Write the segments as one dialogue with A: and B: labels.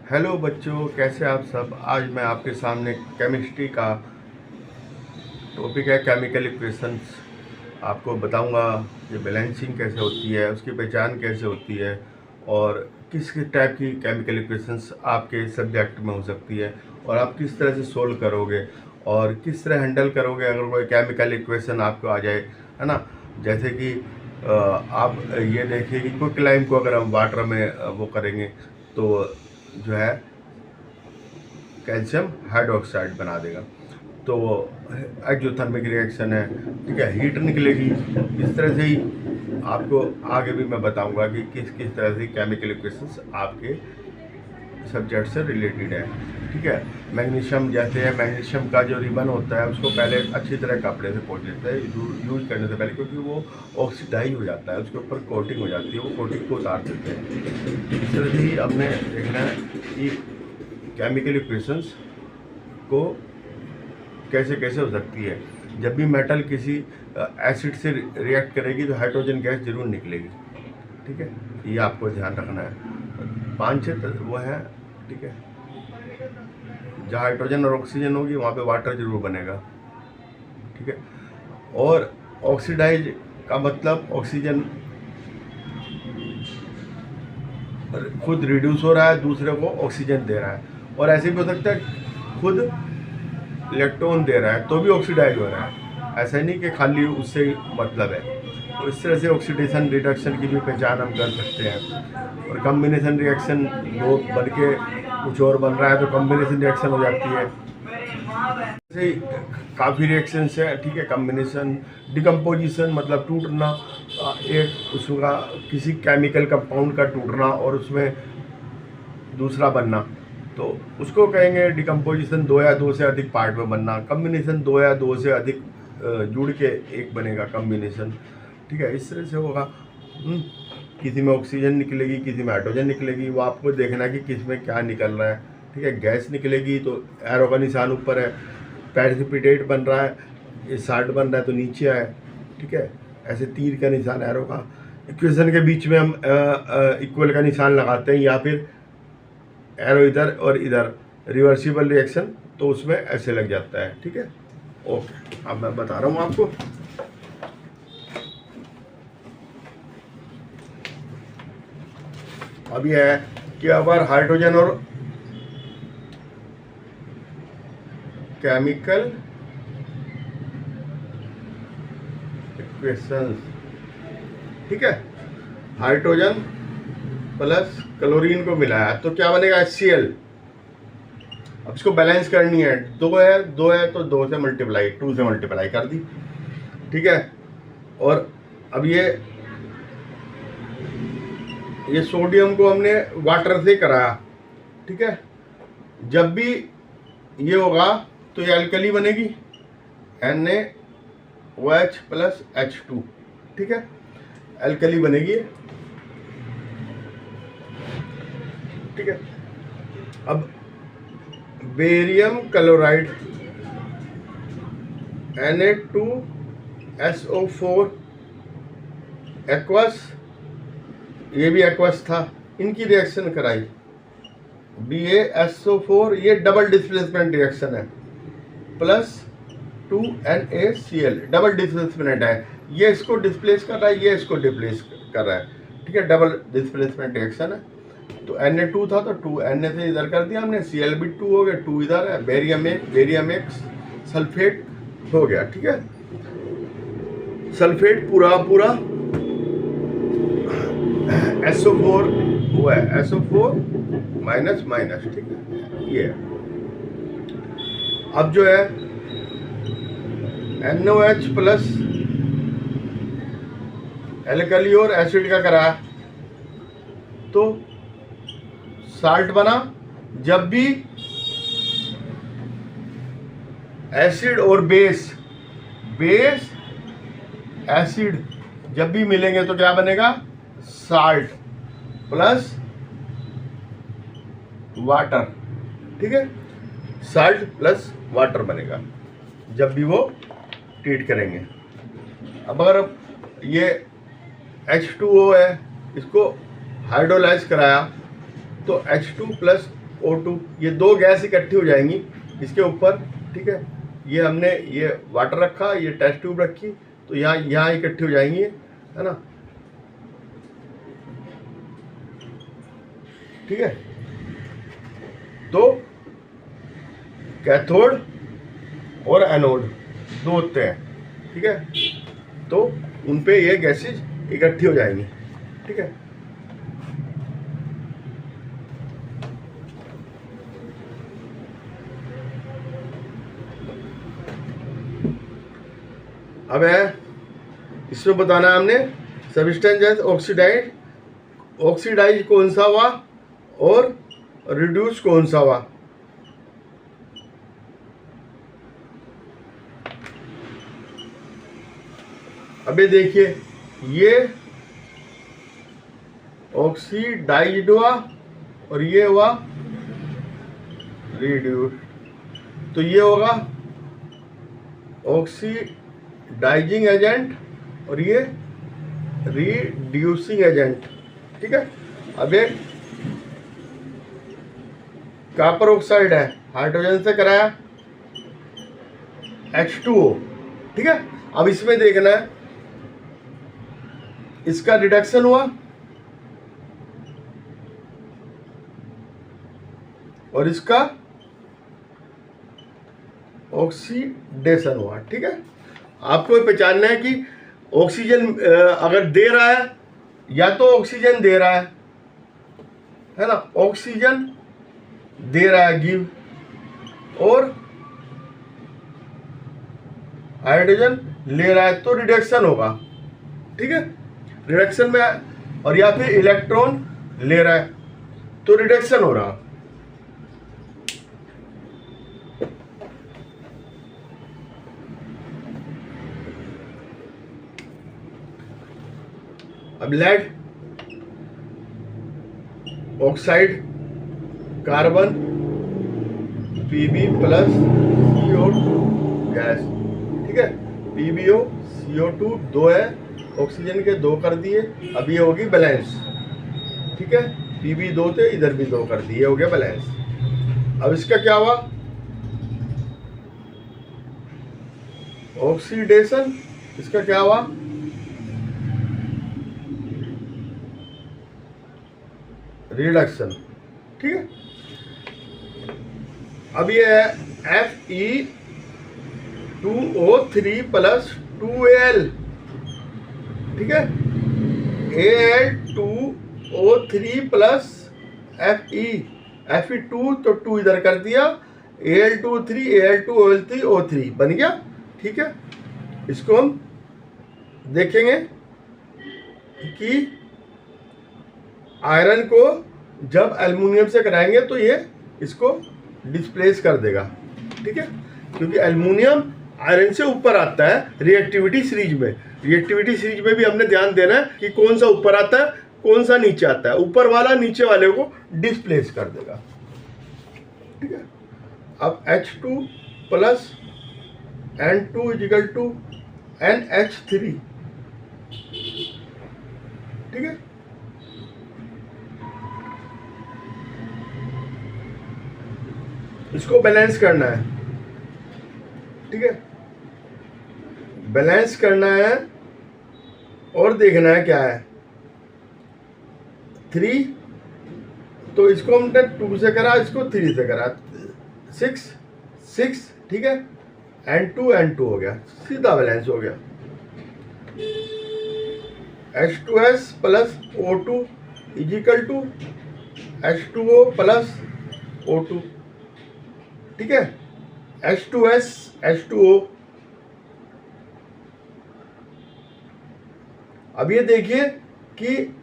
A: Hello बच्चों, कैसे आप सब। आज मैं आपके सामने केमिस्ट्री का टॉपिक है केमिकल इक्वेशंस। आपको बताऊंगा ये बैलेंसिंग कैसे होती है, उसकी पहचान कैसे होती है और किस किस टाइप की केमिकल इक्वेशंस आपके सब्जेक्ट में हो सकती है और आप किस तरह से सोल्व करोगे और किस तरह हैंडल करोगे अगर कोई केमिकल इक्वेशन आपको आ जाए, है ना। जैसे कि आप ये देखिए कि क्विकलाइम को अगर हम वाटर में वो करेंगे तो जो है कैल्शियम हाइड्रोक्साइड बना देगा। तो एक्जोथर्मिक रिएक्शन है, ठीक है, हीट निकलेगी। इस तरह से ही आपको आगे भी मैं बताऊंगा कि किस किस तरह से केमिकल इक्वेशंस आपके सब्जेक्ट से रिलेटेड है, ठीक है। मैग्नीशियम जैसे है, मैग्नीशियम का जो रिबन होता है उसको पहले अच्छी तरह कपड़े से पोंछ लेते हैं यूज करने से पहले, क्योंकि वो ऑक्सीडाइज हो जाता है, उसके ऊपर कोटिंग हो जाती है, वो कोटिंग को उतार देते हैं। इस तरह से ही हमने देखना है कि केमिकल इक्वेशंस को कैसे कैसे हो सकती है। जब भी मेटल किसी एसिड से रिएक्ट करेगी तो हाइड्रोजन गैस जरूर निकलेगी, ठीक है। ये आपको ध्यान रखना है। 5-6 वो है, ठीक है। जहाँ हाइड्रोजन और ऑक्सीजन होगी वहाँ पे वाटर जरूर बनेगा, ठीक है। और ऑक्सीडाइज का मतलब ऑक्सीजन खुद रिड्यूस हो रहा है, दूसरे को ऑक्सीजन दे रहा है। और ऐसे भी हो सकता है खुद इलेक्ट्रॉन दे रहा है तो भी ऑक्सीडाइज हो रहा है, ऐसा नहीं कि खाली उससे ही मतलब है। तो इस तरह से ऑक्सीडेशन रिडक्शन की भी पहचान हम कर सकते हैं। और कम्बिनेशन रिएक्शन दो बन के कुछ और बन रहा है तो कम्बिनेशन रिएक्शन हो जाती है। ऐसे काफ़ी रिएक्शंस है, ठीक है। कम्बिनेशन, डिकम्पोजिशन मतलब टूटना, एक उसका किसी केमिकल कंपाउंड का टूटना और उसमें दूसरा बनना, तो उसको कहेंगे डिकम्पोजिशन। 2 या 2 से अधिक पार्ट में बनना। कम्बिनेशन 2 या 2 से अधिक जुड़ के एक बनेगा कम्बिनेशन, ठीक है। इस तरह से होगा। किसी में ऑक्सीजन निकलेगी, किसी में हाइड्रोजन निकलेगी, वो आपको देखना है कि किस में क्या निकल रहा है, ठीक है। गैस निकलेगी तो एरो का निशान ऊपर है, प्रेसिपिटेट बन रहा है, ये साल्ट बन रहा है तो नीचे है, ठीक है। ऐसे तीर का निशान एरो का, इक्वेशन के बीच में हम इक्वल का निशान लगाते हैं, या फिर एरो इधर और इधर रिवर्सिबल रिएक्शन तो उसमें ऐसे लग जाता है, ठीक है। ओके, अब मैं बता रहा हूँ आपको। अब यह है कि अगर हाइड्रोजन और केमिकल इक्वेशंस, ठीक है, हाइड्रोजन प्लस क्लोरीन को मिलाया तो क्या बनेगा, HCl। अब इसको बैलेंस करनी है, 2 है तो 2 से मल्टीप्लाई, 2 से मल्टीप्लाई कर दी, ठीक है। और अब ये सोडियम को हमने वाटर से कराया, ठीक है। जब भी ये होगा तो ये अल्कली बनेगी, NaOH प्लस H2, ठीक है, अल्कली बनेगी, ठीक है। अब बेरियम क्लोराइड Na2SO4 एक्वस, ये भी एक्वस था, इनकी रिएक्शन कराई, BaSO4, ये डबल डिस्प्लेसमेंट रिएक्शन है, प्लस 2NaCl, डबल डिस्प्लेसमेंट है, ये इसको डिस्प्लेस कर रहा है, ये इसको डिस्प्लेस कर रहा है, ठीक है, डबल डिस्प्लेसमेंट रिएक्शन है। तो Na2 था तो 2 Na से इधर कर दिया हमने, Cl भी 2 हो गया, 2 इधर है, बेरियम एक सल्फेट हो गया, ठीक है। सल्फेट पूरा पूरा SO4 हुआ है, SO4 माइनस माइनस, ठीक है, ये है। अब जो है NOH प्लस एल्कली और एसिड का करा तो साल्ट बना। जब भी एसिड और बेस एसिड जब भी मिलेंगे तो क्या बनेगा, साल्ट प्लस वाटर, ठीक है, साल्ट प्लस वाटर बनेगा जब भी वो ट्रीट करेंगे। अब अगर ये H2O है, इसको हाइड्रोलाइज कराया तो H2 प्लस O2, ये दो गैस इकट्ठी हो जाएंगी इसके ऊपर, ठीक है। ये हमने ये वाटर रखा, ये टेस्ट ट्यूब रखी, तो यहाँ यहाँ इकट्ठी हो जाएंगी, है ना, ठीक है। तो कैथोड और एनोड दो होते हैं, ठीक है, तो उन पे ये गैसेज इकट्ठी हो जाएंगी, ठीक है। अब है इसमें बताना है हमने सब्सटेंस ऑक्सीडाइज कौन सा हुआ और रिड्यूस कौन सा हुआ। अबे देखिए, ये ऑक्सीडाइज्ड हुआ और ये हुआ रिड्यूस, तो ये होगा ऑक्सीडाइजिंग एजेंट और ये रिड्यूसिंग एजेंट, ठीक है। अब ये कॉपर ऑक्साइड है, हाइड्रोजन से कराया H2O, ठीक है। अब इसमें देखना है इसका रिडक्शन हुआ और इसका ऑक्सीडेशन हुआ, ठीक है। आपको पहचानना है कि ऑक्सीजन अगर दे रहा है, या तो ऑक्सीजन दे रहा है ना, ऑक्सीजन दे रहा है गिव, और हाइड्रोजन ले रहा है तो रिडक्शन होगा, ठीक है, रिडक्शन में। और या फिर इलेक्ट्रॉन ले रहा है तो रिडक्शन हो रहा। अब lead oxide carbon Pb plus CO2 gas, ठीक है, PbO CO2 दो है, ऑक्सीजन के दो कर दिए, अब ये होगी बैलेंस, ठीक है। Pb दो थे, इधर भी दो कर दिए, हो गया बैलेंस। अब इसका क्या हुआ, ऑक्सीडेशन, इसका क्या हुआ, रिडक्शन, ठीक है। अब ये है Fe2O3 प्लस 2Al, ठीक है, Al2O3 प्लस Fe2 तो 2 इधर कर दिया, Al2O3 Al2O3 O3 बन गया, ठीक है। इसको हम देखेंगे कि आयरन को जब एल्युमिनियम से कराएंगे तो ये इसको डिस्प्लेस कर देगा, ठीक है, क्योंकि एल्युमिनियम आयरन से ऊपर आता है रिएक्टिविटी सीरीज में। रिएक्टिविटी सीरीज में भी हमने ध्यान देना है कि कौन सा ऊपर आता है, कौन सा नीचे आता है। ऊपर वाला नीचे वाले को डिस्प्लेस कर देगा, ठीक है। अब H2 plus N2 is equal to NH3, ठीक है। इसको बैलेंस करना है, ठीक है, बैलेंस करना है और देखना है क्या है 3, तो इसको हमने 2 से करा, इसको 3 से करा, 6, ठीक है, N2 हो गया, सीधा बैलेंस हो गया। H2S plus O2 is equal to H2O plus O2, ठीक है, H2S H2O। अब ये देखिए कि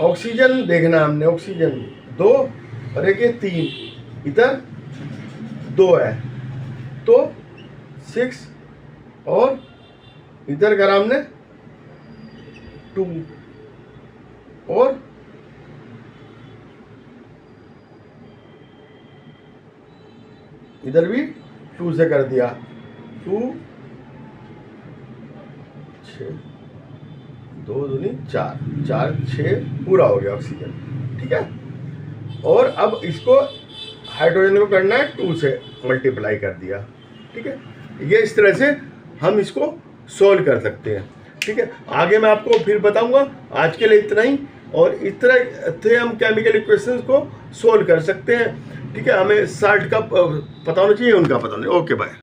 A: ऑक्सीजन देखना हमने, ऑक्सीजन 2 और एक ये 3, इधर 2 है तो 6 और इधर करा हमने 2 और इधर भी 2 से कर दिया, 2 6 2 दूनी 4 4 6 पूरा हो गया ऑक्सीजन, ठीक है। और अब इसको हाइड्रोजन को करना है 2 से मल्टीप्लाई कर दिया। ठीक है, ये इस तरह से हम इसको सोल्व कर सकते हैं। ठीक है, आगे मैं आपको फिर बताऊंगा। आज के लिए इतना ही, और इस तरह से हम केमिकल इक्वेशंस को सोल्व कर सकते हैं। ठीक है, हमें साल्ट का पता होना चाहिए, उनका पता नहीं। Okay bye.